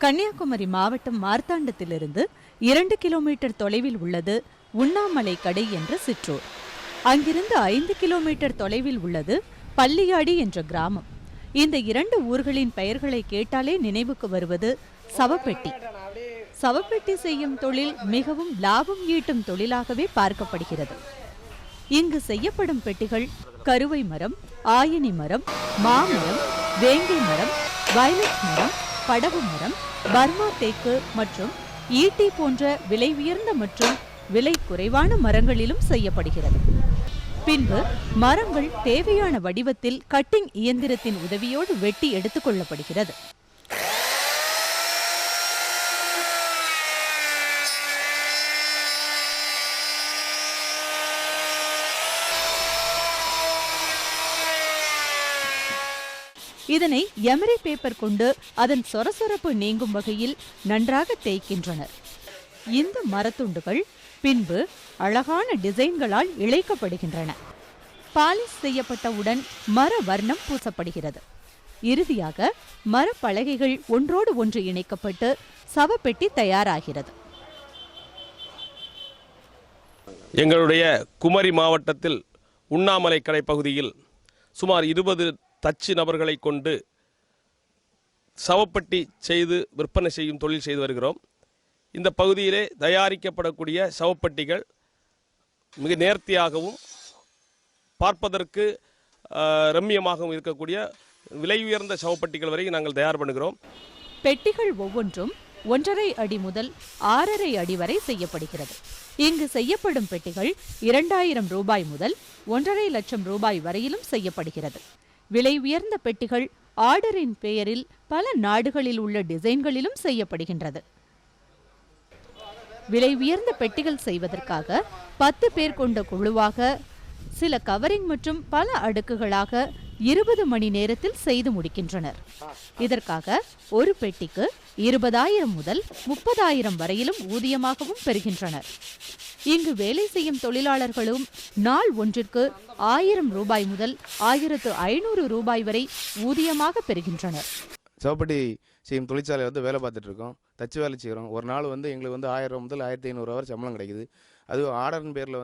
கன்னியாகுமரி மாவட்டம் மார்த்தாண்டத்திலிருந்து 2 கிலோமீட்டர் தொலைவில் உள்ளது உண்ணாமலை கடை என்ற சிற்றூர். அங்கிருந்து 5 கிலோமீட்டர் தொலைவில் உள்ளது பள்ளியாடி என்ற கிராமம். இந்த 2 ஊர்களின் பெயர்களை கேட்டாலே நினைவுக்கு வருவது சவப்பெட்டி. சவப்பெட்டி செய்யும் தொழில் மிகவும் லாபம் ஈட்டும் தொழிலாகவே பார்க்கப்படுகிறது. இங்கு செய்யப்படும் பெட்டிகள் கருவை மரம், ஆயினி மரம், மாமரம், வேங்கை மரம், வயலட் மரம், படவு மரம், பர்மா தேக்கு மற்றும் ஈட்டி போன்ற விலை உயர்ந்த மற்றும் விலை குறைவான மரங்களிலும் செய்யப்படுகிறது. பின்பு மரங்கள் தேவையான வடிவத்தில் கட்டிங் இயந்திரத்தின் உதவியோடு வெட்டி எடுத்துக் கொள்ளப்படுகிறது. இதனை எமரி பேப்பர் கொண்டு அதன் சொரசொரப்பு நீங்கும் வகையில் நன்றாக தேய்க்கின்றனர். இந்த மரத்துண்டுகள் பின்பு அழகான டிசைன்களால் இழைக்கப்படுகின்றன. பாலிஷ் செய்யப்பட்டவுடன் மர வர்ணம் பூசப்படுகிறது. இறுதியாக மரப்பலகைகள் ஒன்றோடு ஒன்று இணைக்கப்பட்டு சவப்பெட்டி தயாராகிறது. எங்களுடைய குமரி மாவட்டத்தில் உண்ணாமலை கடை பகுதியில் சுமார் 20 தச்சு நபர்களை கொண்டு சவப்பெட்டி செய்து விற்பனை செய்யும் தொழில் செய்து வருகிறோம். இந்த பகுதியிலே தயாரிக்கப்படக்கூடிய சவப்பெட்டிகள் மிக நேர்த்தியாகவும் பார்ப்பதற்கு ரம்மியமாகவும் இருக்கக்கூடிய விலை உயர்ந்த சவப்பெட்டிகள் வரை நாங்கள் தயார் பண்ணுகிறோம். பெட்டிகள் ஒவ்வொன்றும் 1.5 அடி முதல் 6.5 அடி வரை செய்யப்படுகிறது. இங்கு செய்யப்படும் பெட்டிகள் 2000 ரூபாய் முதல் 1.5 லட்சம் ரூபாய் வரையிலும் செய்யப்படுகிறது. விலை உயர்ந்த பெட்டிகள் ஆர்டரின் பெயரில் பல நாடுகளில் உள்ள டிசைன்களிலும் செய்யப்படுகின்றது. விலை உயர்ந்த பெட்டிகள் செய்வதற்காக 10 பேர் கொண்ட குழுவாக சில கவரிங் மற்றும் பல அடுக்குகளாக 20 மணி நேரத்தில் செய்து முடிக்கின்றனர். இதற்காக ஒரு பெட்டிக்கு 20,000 முதல் 30,000 வரையிலும் ஊதியமாகவும் பெறுகின்றனர். இங்கு வேலை செய்யும் தொழிலாளர்களும் நாள் ஒன்றிற்கு 1000 ரூபாய் முதல் 1500 ரூபாய் வரை ஊதியமாக பெறுகின்றனர். சவப்பெட்டி செய்யும் தொழிற்சாலை வேலை பார்த்துட்டு இருக்கோம். தச்சு வேலை செய்கிறோம். ஒரு நாள் எங்களுக்கு 1000 முதல் 1500 வரை சம்பளம் கிடைக்குது. அது ஆர்டரின் பேரில்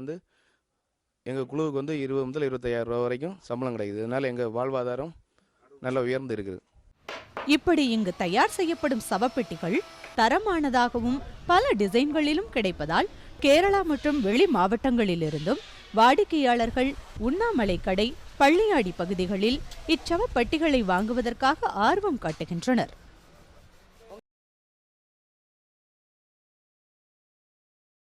எங்கள் குழுவுக்கு 20 முதல் 25,000 ரூபா வரைக்கும் சம்பளம் கிடைக்குது. அதனால் எங்கள் வாழ்வாதாரம் நல்லா உயர்ந்து இருக்குது. இப்படி இங்கு தயார் செய்யப்படும் சவப்பெட்டிகள் தரமானதாகவும் பல டிசைன்களிலும் கிடைப்பதால் கேரளா மற்றும் வெளி மாவட்டங்களிலிருந்தும் வாடிக்கையாளர்கள் உண்ணாமலை கடை, பள்ளியாடி பகுதிகளில் இச்சவப்பெட்டிகளை வாங்குவதற்காக ஆர்வம் காட்டுகின்றனர்.